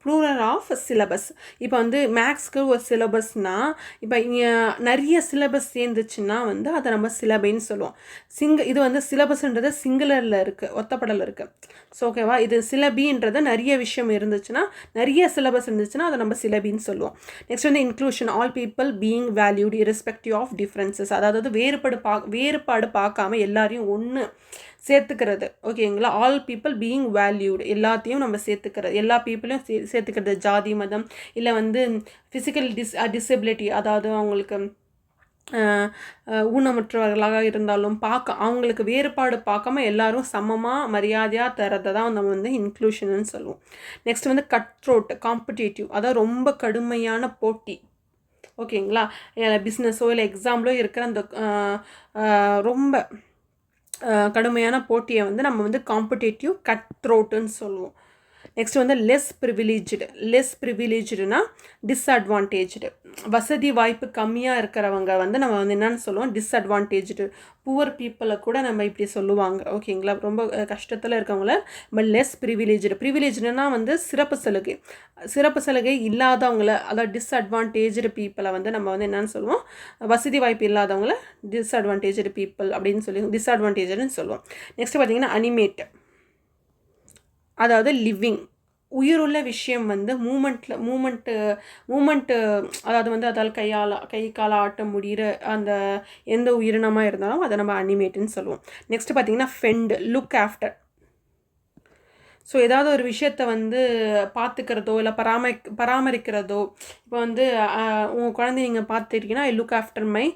ப்ளூரல் ஆஃப் சிலபஸ். இப்போ வந்து மேக்ஸ்க்கு ஒரு சிலபஸ்னால், இப்போ நிறைய சிலபஸ் சேர்ந்துச்சுன்னா வந்து அதை நம்ம சிலபைன்னு சொல்லுவோம். இது வந்து சிலபஸ்ன்றது சிங்குலரில் இருக்குது, ஒத்தப்படலில் இருக்குது. ஸோ ஓகேவா. இது சிலபின்றது நிறைய விஷயம் இருந்துச்சுன்னா, நிறைய சிலபஸ் இருந்துச்சுன்னா அதை நம்ம சிலபின்னு சொல்லுவோம். நெக்ஸ்ட் வந்து inclusion, all people being valued irrespective of differences. அதாவது வேறுபாடு பார்க்காம எல்லாரையும் ஒன்று சேர்த்துக்கிறது. ஓகேங்களா. ஆல் பீப்புள் பீயிங் வேல்யூடு, எல்லாத்தையும் நம்ம சேர்த்துக்கிறது, எல்லா பீப்புளையும் சேர்த்துக்கிறது. ஜாதி மதம் இல்லை வந்து ஃபிசிக்கல் டிசபிலிட்டி, அதாவது அவங்களுக்கு ஊனமுற்றவர்களாக இருந்தாலும் அவங்களுக்கு வேறுபாடு பார்க்காம எல்லாரும் சமமாக மரியாதையாக தரதை தான் நம்ம வந்து இன்க்ளூஷன்னு சொல்லுவோம். நெக்ஸ்ட் வந்து கட் த்ரோட், காம்படிட்டிவ், அதாவது ரொம்ப கடுமையான போட்டி. ஓகேங்களா. பிஸ்னஸோ இல்லை எக்ஸாம்பிளோ இருக்கிற அந்த ரொம்ப கடுமையான போட்டியை வந்து நம்ம வந்து காம்படேட்டிவ் கட் த்ரோட்டுன்னு சொல்லுவோம். நெக்ஸ்ட் வந்து லெஸ் ப்ரிவிலேஜ்டுனா டிஸ்அட்வான்டேஜ்டு. வசதி வாய்ப்பு கம்மியாக இருக்கிறவங்க வந்து நம்ம வந்து என்னென்னு சொல்லுவோம், டிஸ்அட்வான்டேஜ்டு. புவர் பீப்புளை கூட நம்ம இப்படி சொல்லுவாங்க. ஓகேங்களா. ரொம்ப கஷ்டத்தில் இருக்கவங்கள நம்ம லெஸ் ப்ரிவிலேஜ்டுனா வந்து சிறப்பு சலுகை இல்லாதவங்கள, அதாவது டிஸ்அட்வான்டேஜ்டு பீப்புளை வந்து நம்ம வந்து என்னென்னு சொல்லுவோம், வசதி வாய்ப்பு இல்லாதவங்கள டிஸ்அட்வான்டேஜ்டு பீப்புள் அப்படின்னு சொல்லி டிஸ்அட்வான்டேஜ்டுன்னு சொல்லுவோம். நெக்ஸ்ட் பார்த்தீங்கன்னா அனிமேட், அதாவது லிவிங், உயிருள்ள விஷயம் வந்து மூமெண்ட்டு, அதாவது வந்து அதால் கை காலை ஆட்ட முடிகிற அந்த எந்த உயிரினமாக இருந்தாலும் அதை நம்ம அனிமேட்டுன்னு சொல்லுவோம். நெக்ஸ்ட் பார்த்தீங்கன்னா ஃபெண்ட், லுக் ஆஃப்டர். ஸோ ஏதாவது ஒரு விஷயத்தை வந்து பார்த்துக்கிறதோ இல்லை பராமரிக்கிறதோ. இப்போ வந்து உங்கள் குழந்தைய நீங்கள் பார்த்துருக்கீங்கன்னா, I look after my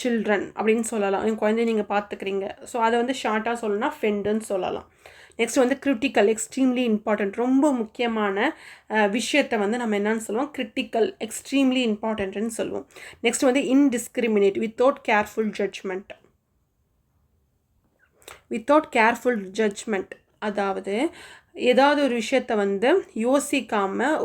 children அப்படின்னு சொல்லலாம். என் குழந்தைய நீங்கள் பார்த்துக்கிறீங்க. ஸோ அதை வந்து ஷார்ட்டாக சொல்லணும்னா ஃபெண்டுன்னு சொல்லலாம். நெக்ஸ்ட் வந்து கிரிட்டிக்கல், எக்ஸ்ட்ரீம்லி இம்பார்ட்டண்ட், ரொம்ப முக்கியமான விஷயத்தை வந்து நம்ம என்னன்னு சொல்லுவோம், கிரிட்டிக்கல், எக்ஸ்ட்ரீம்லி இம்பார்ட்டன்ட்னு சொல்லுவோம். நெக்ஸ்ட் வந்து இன்டிஸ்கிரிமினேட், வித்தவுட் கேர்ஃபுல் ஜட்ஜ்மெண்ட். அதாவது ஏதாவது ஒரு விஷயத்தை வந்து யோசிக்காமல்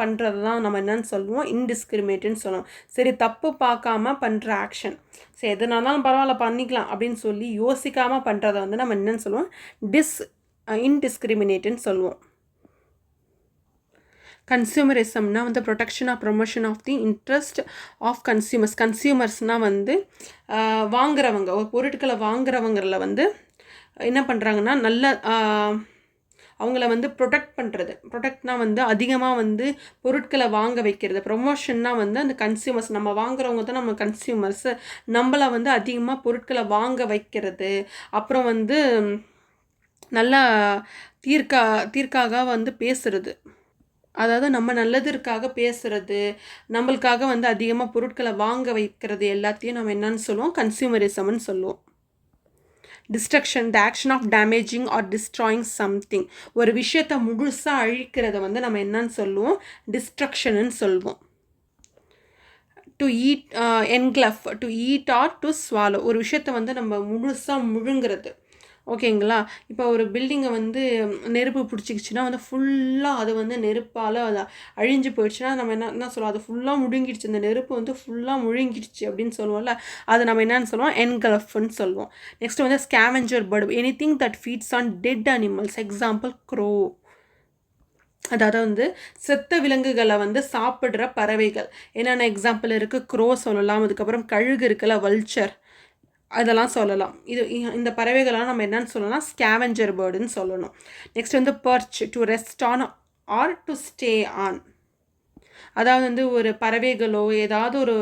பண்ணுறது தான் நம்ம என்னன்னு சொல்லுவோம், இன்டிஸ்கிரிமினேட்னு சொல்லுவோம். சரி, தப்பு பார்க்காம பண்ணுற ஆக்ஷன், சரி எதுனாலும் பரவாயில்ல பண்ணிக்கலாம் அப்படின்னு சொல்லி யோசிக்காமல் பண்ணுறதை வந்து நம்ம என்னன்னு சொல்லுவோம், இன்டிஸ்கிரிமினேட்னு சொல்லுவோம். கன்சியூமரிசம்னா வந்து protection of promotion of the interest of கன்சியூமர்ஸ்னால் வந்து வாங்குறவங்க, ஒரு பொருட்களை வாங்குறவங்களில் வந்து என்ன பண்ணுறாங்கன்னா, நல்ல அவங்கள வந்து ப்ரொடெக்ட்னால் வந்து அதிகமாக வந்து பொருட்களை வாங்க வைக்கிறது. ப்ரொமோஷன்னா வந்து அந்த கன்சியூமர்ஸ், நம்ம வாங்குறவங்க தான் நம்ம கன்சியூமர்ஸு, நம்மளை வந்து அதிகமாக பொருட்களை வாங்க வைக்கிறது. அப்புறம் வந்து நல்லா தீர்க்காக வந்து பேசுகிறது, அதாவது நம்ம நல்லதற்காக பேசுகிறது, நம்மளுக்காக வந்து அதிகமாக பொருட்களை வாங்க வைக்கிறது, எல்லாத்தையும் நம்ம என்னன்னு சொல்லுவோம், கன்சியூமரிசம்னு சொல்லுவோம். Destruction, the action of damaging or destroying something. ஒரு விஷயத்தை முழுசாக அழிக்கிறத வந்து நம்ம என்னன்னு சொல்லுவோம், டிஸ்ட்ரக்ஷன்னு சொல்லுவோம். To eat R to swallow, ஒரு விஷயத்தை வந்து நம்ம முழுசாக முழுங்கிறது. ஓகேங்களா. இப்போ ஒரு பில்டிங்கை வந்து நெருப்பு பிடிச்சிக்கிச்சின்னா வந்து ஃபுல்லாக அது வந்து நெருப்பால் அது அழிஞ்சு போயிடுச்சுன்னா நம்ம என்ன சொல்லுவோம், அது ஃபுல்லாக முழுங்கிடுச்சு, இந்த நெருப்பு வந்து ஃபுல்லாக முழுங்கிடுச்சு அப்படின்னு சொல்லுவோம்ல, அது நம்ம என்னன்னு சொல்லுவோம், என்கல்ஃப்னு சொல்லுவோம். நெக்ஸ்ட் வந்து scavenger bird, anything that feeds on dead animals, example crow. அதாவது வந்து செத்த விலங்குகளை வந்து சாப்பிட்ற பறவைகள் என்னென்ன எக்ஸாம்பிள் இருக்குது, க்ரோ சொல்லலாம். அதுக்கப்புறம் கழுகு இருக்குல்ல, வல்ச்சர், அதெல்லாம் சொல்லலாம். இந்த பறவைகளாம் நம்ம என்னன்னு சொல்லலாம், ஸ்கேவெஞ்சர் பேர்டுன்னு சொல்லணும். நெக்ஸ்ட் வந்து perch, to rest on or to stay on. அதாவது வந்து ஒரு பறவைகளோ ஏதாவது ஒரு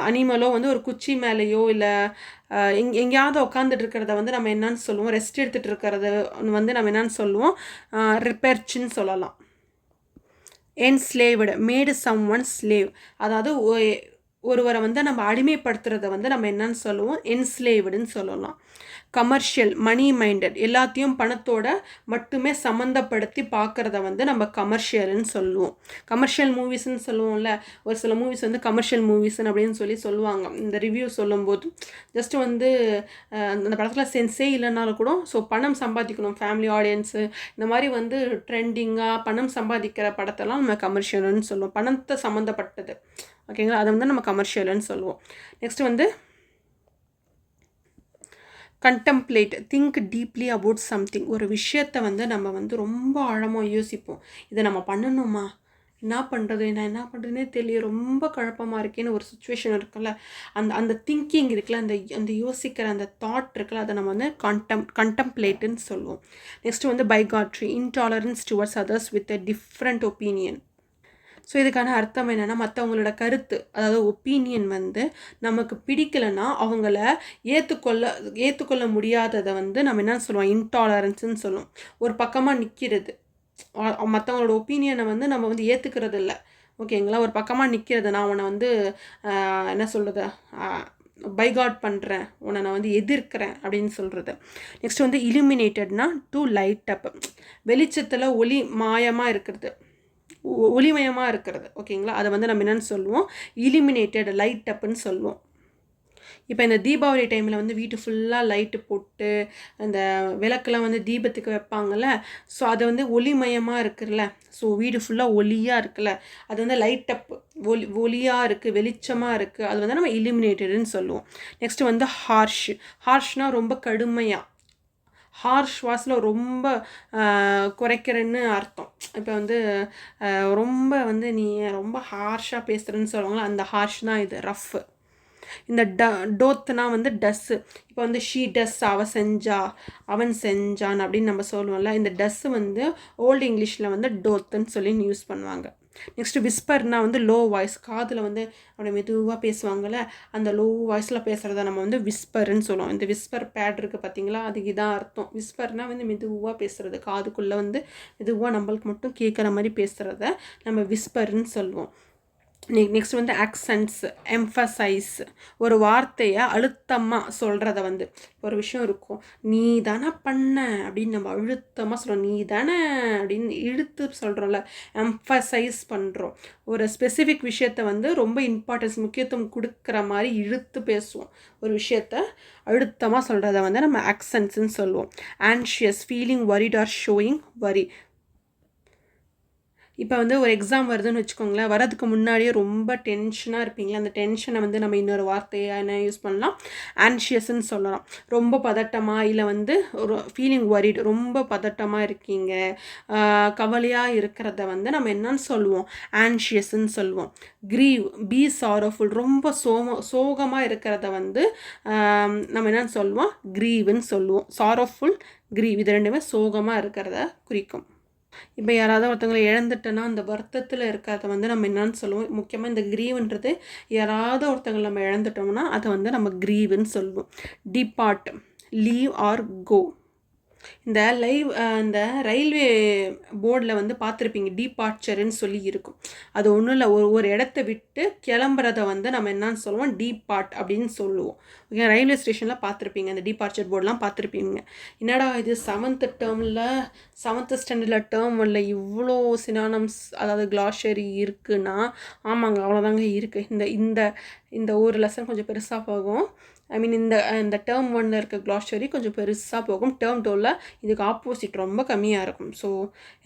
அனிமலோ வந்து ஒரு குச்சி மேலேயோ இல்லை எங்கேயாவது உட்காந்துட்டு இருக்கிறத வந்து நம்ம என்னன்னு சொல்லுவோம், ரெஸ்ட் எடுத்துகிட்டு இருக்கிறது வந்து நம்ம என்னன்னு சொல்லுவோம், ரிப்பெர்ச்ன்னு சொல்லலாம். என்ஸ்லேவ்டு, மேடு சம் ஒன் ஸ்லேவ், அதாவது ஒருவரை வந்து நம்ம அடிமைப்படுத்துறதை வந்து நம்ம என்னன்னு சொல்லுவோம், என்ஸ்லேவ்டுன்னு சொல்லலாம். கமர்ஷியல், மணி மைண்டட், எல்லாத்தையும் பணத்தோட மட்டுமே சம்மந்தப்படுத்தி பார்க்குறத வந்து நம்ம கமர்ஷியல்னு சொல்லுவோம். கமர்ஷியல் மூவிஸ்ன்னு சொல்லுவோம்ல, ஒரு சில மூவிஸ் வந்து கமர்ஷியல் மூவிஸ்ன்னு அப்படின்னு சொல்லுவாங்க இந்த ரிவ்யூ சொல்லும்போது. ஜஸ்ட் வந்து அந்த படத்தில் சென்ஸே இல்லைனாலும் கூட ஸோ பணம் சம்பாதிக்கணும், ஃபேமிலி ஆடியன்ஸு இந்த மாதிரி வந்து ட்ரெண்டிங்காக பணம் சம்பாதிக்கிற படத்தெல்லாம் நம்ம கமர்ஷியல்னு சொல்லுவோம். பணத்தை சம்மந்தப்பட்டது, ஓகேங்களா, அதை வந்து நம்ம கமர்ஷியல்னு சொல்லுவோம். நெக்ஸ்ட் வந்து கண்டம்ப்ளேட், திங்க் டீப்லி அபவுட் சம்திங். ஒரு விஷயத்தை வந்து நம்ம வந்து ரொம்ப ஆழமாக யோசிப்போம். இதை நம்ம பண்ணணுமா, என்ன பண்ணுறது, நான் என்ன பண்ணுறதுனே தெரியல, ரொம்ப குழப்பமாக இருக்கேன்னு ஒரு சுச்சுவேஷன் இருக்குல்ல, அந்த அந்த திங்கிங் இருக்குல்ல, அந்த அந்த யோசிக்கிற அந்த தாட் இருக்குல்ல, அதை நம்ம வந்து கண்டம்ப்ளேட்டுன்னு சொல்லுவோம். நெக்ஸ்ட் வந்து bigotry, intolerance towards others with a different opinion. So இதுக்கான அர்த்தம் என்னென்னா, மற்றவங்களோட கருத்து, அதாவது ஒப்பீனியன் வந்து நமக்கு பிடிக்கலைன்னா அவங்கள ஏற்றுக்கொள்ள முடியாததை வந்து நம்ம என்ன சொல்லுவோம், இன்டாலரன்ஸ்ன்னு சொல்லுவோம். ஒரு பக்கமாக நிற்கிறது, மற்றவங்களோட ஒப்பீனியனை வந்து நம்ம வந்து ஏற்றுக்கிறது இல்லை, ஓகேங்களா, ஒரு பக்கமாக நிற்கிறது. நான் உன்னை வந்து என்ன சொல்கிறது, பைகாட் பண்ணுறேன், உன்னை நான் வந்து எதிர்க்கிறேன் அப்படின்னு சொல்கிறது. நெக்ஸ்ட் வந்து இலுமினேட்டட்னா டு லைட் அப், வெளிச்சத்தில் ஒளி மாயமாக இருக்கிறது, ஒளிமயமாக இருக்கிறது, ஓகேங்களா, அதை வந்து நம்ம என்னென்னு சொல்லுவோம், இலுமினேட்டட், லைட் அப்புன்னு சொல்லுவோம். இப்போ இந்த தீபாவளி டைமில் வந்து வீட்டு ஃபுல்லாக லைட்டு போட்டு அந்த விளக்கெல்லாம் வந்து தீபத்துக்கு வைப்பாங்கள்ல, ஸோ அது வந்து ஒளிமயமாக இருக்குல்ல, ஸோ வீடு ஃபுல்லாக ஒளியாக இருக்குல்ல, அது வந்து லைட் அப், ஒளியாக இருக்குது, வெளிச்சமாக இருக்குது, அது வந்து நம்ம இலுமினேட்டடுன்னு சொல்லுவோம். நெக்ஸ்ட்டு வந்து ஹார்ஷ்னால் ரொம்ப கடுமையாக, ஹார்ஷ் வாஸில் ரொம்ப குறைக்கிறேன்னு அர்த்தம். இப்போ வந்து ரொம்ப வந்து நீ ரொம்ப ஹார்ஷாக பேசுகிறேன்னு சொல்லுவாங்களா, அந்த ஹார்ஷ் தான் இது, ரஃப். இந்த டோத்துனா வந்து டஸ்ஸு, இப்போ வந்து ஷீ டஸ், அவன் செஞ்சான் அப்படின்னு நம்ம சொல்லுவோம்ல, இந்த டஸ்ஸு வந்து ஓல்டு இங்கிலீஷில் வந்து டோத்துன்னு சொல்லி யூஸ் பண்ணுவாங்க. நெக்ஸ்ட்டு விஸ்பர்னா வந்து லோ வாய்ஸ், காதில் வந்து அப்படி மெதுவாக பேசுவாங்கள்ல, அந்த லோ வாய்ஸில் பேசுகிறத நம்ம வந்து விஸ்பர்ன்னு சொல்லுவோம். இந்த விஸ்பர் பேட் இருக்குது பார்த்தீங்களா, அதுக்கு இதான் அர்த்தம். விஸ்பர்னால் வந்து மெதுவாக பேசுகிறது, காதுக்குள்ளே வந்து மெதுவாக நம்மளுக்கு மட்டும் கேட்குற மாதிரி பேசுகிறத நம்ம விஸ்பர்ன்னு சொல்லுவோம். நெக்ஸ்ட் வந்து ஆக்சன்ட்ஸ், எம்ஃபசைஸ், ஒரு வார்த்தையை அழுத்தமாக சொல்கிறத வந்து, ஒரு விஷயம் இருக்கும், நீ தானே பண்ண அப்படின்னு நம்ம அழுத்தமாக சொல்கிறோம், நீ தானே அப்படின்னு இழுத்து சொல்கிறோம்ல, எம்ஃபசைஸ் பண்ணுறோம். ஒரு ஸ்பெசிஃபிக் விஷயத்தை வந்து ரொம்ப இம்பார்ட்டன்ஸ், முக்கியத்துவம் கொடுக்குற மாதிரி இழுத்து பேசுவோம். ஒரு விஷயத்தை அழுத்தமாக சொல்கிறத வந்து நம்ம ஆக்சன்ட்ஸ்ன்னு சொல்லுவோம். Anxious, feeling worried or showing worry. இப்போ வந்து ஒரு எக்ஸாம் வருதுன்னு வச்சுக்கோங்களேன், வரதுக்கு முன்னாடியே ரொம்ப டென்ஷனாக இருப்பீங்களா, அந்த டென்ஷனை வந்து நம்ம இன்னொரு வார்த்தையாக என்ன யூஸ் பண்ணலாம், ஆன்ஷியஸ்ன்னு சொல்லலாம். ரொம்ப பதட்டமாக, இல்லை வந்து ஒரு ஃபீலிங் வரிட், ரொம்ப பதட்டமாக இருக்கீங்க, கவலையாக இருக்கிறத வந்து நம்ம என்னன்னு சொல்லுவோம், ஆன்ஷியஸ்ன்னு சொல்லுவோம். க்ரீவ், பி சாரோஃபுல், ரொம்ப சோகமாக இருக்கிறத வந்து நம்ம என்னன்னு சொல்லுவோம், க்ரீவ்னு சொல்லுவோம். சாரோஃபுல், க்ரீவ், இது ரெண்டுமே சோகமாக இருக்கிறத குறிக்கும். இப்போ யாராவது ஒருத்தவங்களை இழந்துட்டோன்னா அந்த வருத்தத்தில் இருக்கிறத வந்து நம்ம என்னன்னு சொல்லுவோம், முக்கியமாக இந்த க்ரீவ்ன்றது, யாராவது ஒருத்தவங்களை நம்ம இழந்துட்டோம்னா அதை வந்து நம்ம க்ரீவ்னு சொல்லுவோம். டிபார்ட், லீவ் ஆர் கோ. இந்த ரயில்வே போர்டில் வந்து பார்த்துருப்பீங்க, டிபார்ச்சருன்னு சொல்லி இருக்கும். அது ஒன்றும் இல்லை, ஒரு இடத்த விட்டு கிளம்புறத வந்து நம்ம என்னன்னு சொல்லுவோம், டிபார்ட் அப்படின்னு சொல்லுவோம். ஓகே, ரயில்வே ஸ்டேஷனில் பார்த்துருப்பீங்க, அந்த டிபார்ச்சர் போர்டெலாம் பார்த்துருப்பீங்க. என்னடா இது 7th ஸ்டாண்டர்டில் டேர்ம் இல்லை இவ்வளோ சினானம்ஸ், அதாவது கிளாஷரி இருக்குன்னா, ஆமாங்க அவ்வளோதாங்க இருக்குது. இந்த இந்த ஒரு லெசன் கொஞ்சம் பெருசாக போகும். ஐ மீன் இந்த டேர்ம் 1 இருக்க கிளாஷரி கொஞ்சம் பெருசாக போகும், டேர்ம் 2ல் இதுக்கு ஆப்போசிட் ரொம்ப கம்மியாக இருக்கும். ஸோ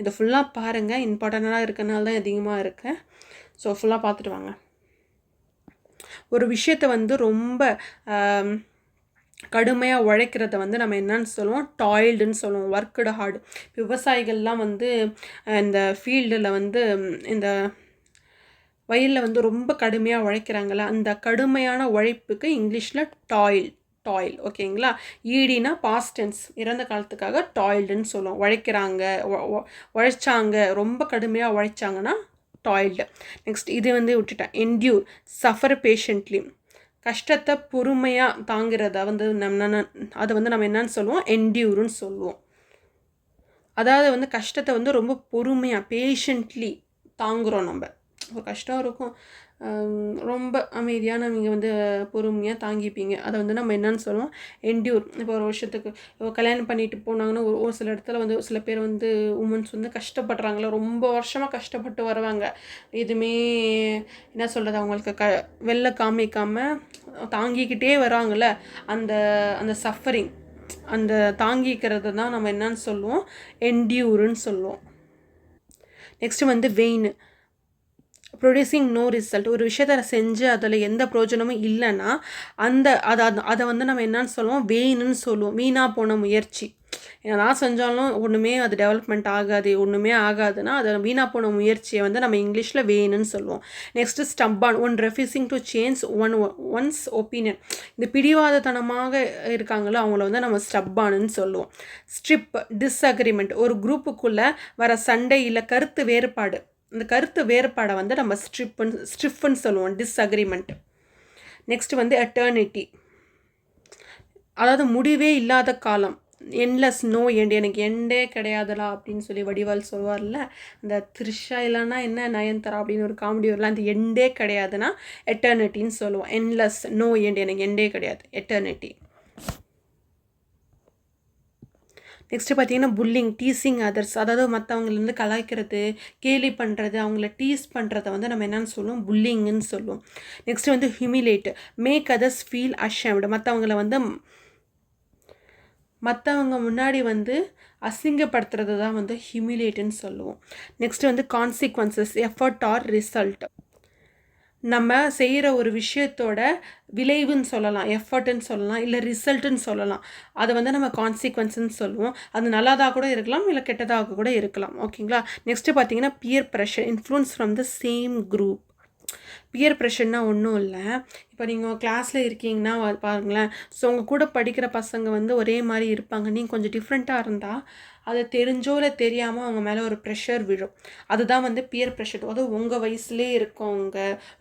இதை ஃபுல்லாக பாருங்கள், இம்பார்ட்டண்ட்டாக இருக்கனால தான் அதிகமாக இருக்கு. ஸோ ஃபுல்லாக பார்த்துட்டு வாங்க. ஒரு விஷயத்தை வந்து ரொம்ப கடுமையாக உழைக்கிறத வந்து நம்ம என்னன்னு சொல்லுவோம், டாயில்டுன்னு சொல்லுவோம், ஒர்க்குடு ஹார்டு. விவசாயிகள்லாம் வந்து இந்த ஃபீல்டில் வந்து இந்த வயலில் வந்து ரொம்ப கடுமையாக உழைக்கிறாங்கள, அந்த கடுமையான உழைப்புக்கு இங்கிலீஷில் டாயில், ஓகேங்களா. ஈடினா பாஸ்ட் டென்ஸ், இறந்த காலத்துக்காக டாயில்டுன்னு சொல்லுவோம். உழைச்சாங்க, ரொம்ப கடுமையாக உழைச்சாங்கன்னா டாயில்டு. நெக்ஸ்ட் இது வந்து விட்டுட்டேன், என்டியூர், சஃபர் பேஷண்ட்லி, கஷ்டத்தை பொறுமையாக தாங்கிறத வந்து அதை வந்து நம்ம என்னன்னு சொல்லுவோம், என்டியூருன்னு சொல்லுவோம். அதாவது வந்து கஷ்டத்தை வந்து ரொம்ப பொறுமையாக பேஷண்ட்லி தாங்குகிறோம். நம்ம ஒரு கஷ்டம் இருக்கும், ரொம்ப அமைதியாக நீங்கள் வந்து பொறுமையாக தாங்கிப்பீங்க. அதை வந்து நம்ம என்னன்னு சொல்லுவோம், என்டியூர். இப்போ ஒரு வருஷத்துக்கு கல்யாணம் பண்ணிட்டு போனாங்கன்னா ஒரு சில இடத்துல வந்து சில பேர் வந்து உமன்ஸ் வந்து கஷ்டப்படுறாங்களா, ரொம்ப வருஷமாக கஷ்டப்பட்டு வருவாங்க. எதுவுமே என்ன சொல்கிறது, அவங்களுக்கு வெளில காமிக்காமல் தாங்கிக்கிட்டே வராங்கள்ல, அந்த அந்த சஃபரிங், அந்த தாங்கிக்கிறது தான் நம்ம என்னன்னு சொல்லுவோம், என்டியூருன்னு சொல்லுவோம். நெக்ஸ்ட்டு வந்து வெயின், ப்ரொடியூசிங் நோ ரிசல்ட். ஒரு விஷயத்தை செஞ்சு அதில் எந்த பிரயோஜனமும் இல்லைன்னா அதை வந்து நம்ம என்னன்னு சொல்லுவோம், வெயின்னு சொல்லுவோம். வீணாக போன முயற்சி. என்னதான் செஞ்சாலும் ஒன்றுமே அது டெவலப்மெண்ட் ஆகாது, ஒன்றுமே ஆகாதுன்னா அதை வீணாக போன முயற்சியை வந்து நம்ம இங்கிலீஷில் வெயின்னு சொல்லுவோம். Next stubborn, refusing to change one's opinion. இந்த பிடிவாதத்தனமாக இருக்காங்களோ அவங்கள வந்து நம்ம ஸ்டப்பானுன்னு சொல்லுவோம். Strife, disagreement. ஒரு குரூப்புக்குள்ளே வர சண்டை இல்லை கருத்து வேறுபாடு, இந்த கருத்து வேறுபாடை வந்து நம்ம ஸ்ட்ரிஃப்னு சொல்லுவோம், டிஸ்அக்ரிமெண்ட். நெக்ஸ்ட் வந்து எட்டர்னிட்டி, அதாவது முடிவே இல்லாத காலம். என்லெஸ், நோ எண்ட், எனக்கு எண்டே கிடையாதுலா அப்படின்னு சொல்லி வடிவால் சொல்வார்ல, இந்த த்ரிஷா இல்லைன்னா என்ன நயன்தாரா அப்படின்னு ஒரு காமெடி வரலாம், அந்த எண்டே கிடையாதுன்னா எட்டர்னிட்டின்னு சொல்லுவோம். என்லெஸ், நோ எண்ட், எனக்கு எண்டே கிடையாது, எட்டர்னிட்டி. நெக்ஸ்ட்டு பார்த்தீங்கன்னா புல்லிங், டீசிங் அதர்ஸ், அதாவது மற்றவங்கலேருந்து கலாய்க்கிறது, கேலி பண்ணுறது, அவங்கள டீஸ் பண்ணுறதை வந்து நம்ம என்னென்னு சொல்லுவோம், புல்லிங்குன்னு சொல்லுவோம். நெக்ஸ்ட்டு வந்து humiliate, make others feel ashamed, மற்றவங்க முன்னாடி வந்து அசிங்கப்படுத்துறது தான் வந்து ஹியூமிலேட்டுன்னு சொல்லுவோம். நெக்ஸ்ட்டு வந்து கான்சிக்வன்சஸ், எஃபர்ட் ஆர் ரிசல்ட். நம்ம செய்கிற ஒரு விஷயத்தோட விளைவுன்னு சொல்லலாம், எஃபர்ட்டுன்னு சொல்லலாம், இல்லை ரிசல்ட்டுன்னு சொல்லலாம். அதை வந்து நம்ம கான்சிக்வன்ஸ்ன்னு சொல்லுவோம். அது நல்லதாக கூட இருக்கலாம், இல்லை கெட்டதாக கூட இருக்கலாம். ஓகேங்களா. நெக்ஸ்ட்டு பார்த்தீங்கன்னா peer pressure, influence from the same group. Peer ப்ரெஷர்னால் ஒன்றும் இல்லை, இப்போ நீங்கள் கிளாஸில் இருக்கீங்கன்னா பாருங்களேன், ஸோ உங்கள் கூட படிக்கிற பசங்க வந்து ஒரே மாதிரி இருப்பாங்க, நீங்கள் கொஞ்சம் டிஃப்ரெண்ட்டாக இருந்தால் அதை தெரிஞ்சோ இல்லை தெரியாமல் அவங்க மேலே ஒரு ப்ரெஷர் விழும். அதுதான் வந்து பியர் ப்ரெஷர். அதுவும் உங்கள் வயசுலேயே இருக்கவங்க,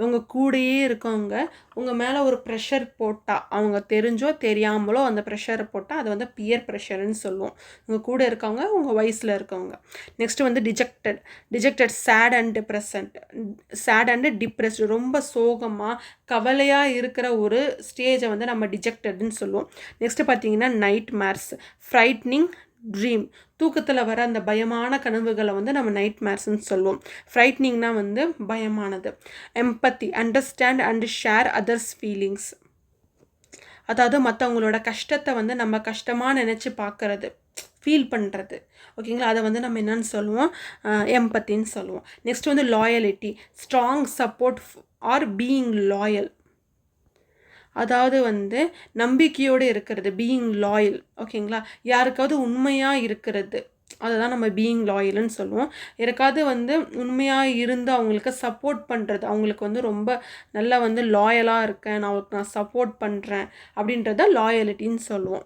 உங்கள் கூடையே இருக்கவங்க உங்கள் மேலே ஒரு ப்ரெஷர் போட்டால், அவங்க தெரிஞ்சோ தெரியாமலோ அந்த ப்ரெஷரை போட்டால் அது வந்து பியர் ப்ரெஷர்னு சொல்லுவோம். உங்கள் கூட இருக்கவங்க உங்கள் வயசில் இருக்கவங்க. நெக்ஸ்ட்டு வந்து டிஜெக்டட், சேட் அண்ட் டிப்ரெஸ்டு, ரொம்ப சோகமாக கவலையாக இருக்கிற ஒரு ஸ்டேஜை வந்து நம்ம டிஜெக்டட்னு சொல்லுவோம். நெக்ஸ்ட்டு பார்த்தீங்கன்னா நைட் மேர்ஸ், ஃப்ரைட்னிங் ட்ரீம், தூக்கத்தில் வர அந்த பயமான கனவுகளை வந்து நம்ம நைட் மேர்ஸ்ன்னு சொல்லுவோம். ஃப்ரைட்னிங்னா வந்து பயமானது. Empathy, understand and share others feelings, அதாவது மற்றவங்களோட கஷ்டத்தை வந்து நம்ம கஷ்டமாக நினச்சி பார்க்குறது, ஃபீல் பண்ணுறது. ஓகேங்களா. அதை வந்து நம்ம என்னன்னு சொல்லுவோம், எம்பத்தின்னு சொல்லுவோம். நெக்ஸ்ட் வந்து loyalty, strong support are being loyal, அதாவது வந்து நம்பிக்கையோடு இருக்கிறது, பீயிங் லாயல். ஓகேங்களா. யாருக்காவது உண்மையாக இருக்கிறது, அதை தான் நம்ம பீயிங் லாயல்னு சொல்லுவோம். யாருக்காவது வந்து உண்மையாக இருந்து அவங்களுக்கு சப்போர்ட் பண்ணுறது, அவங்களுக்கு வந்து ரொம்ப நல்லா வந்து லாயலாக இருக்கேன், நான் சப்போர்ட் பண்ணுறேன் அப்படின்றத லாயலிட்டின்னு சொல்லுவோம்.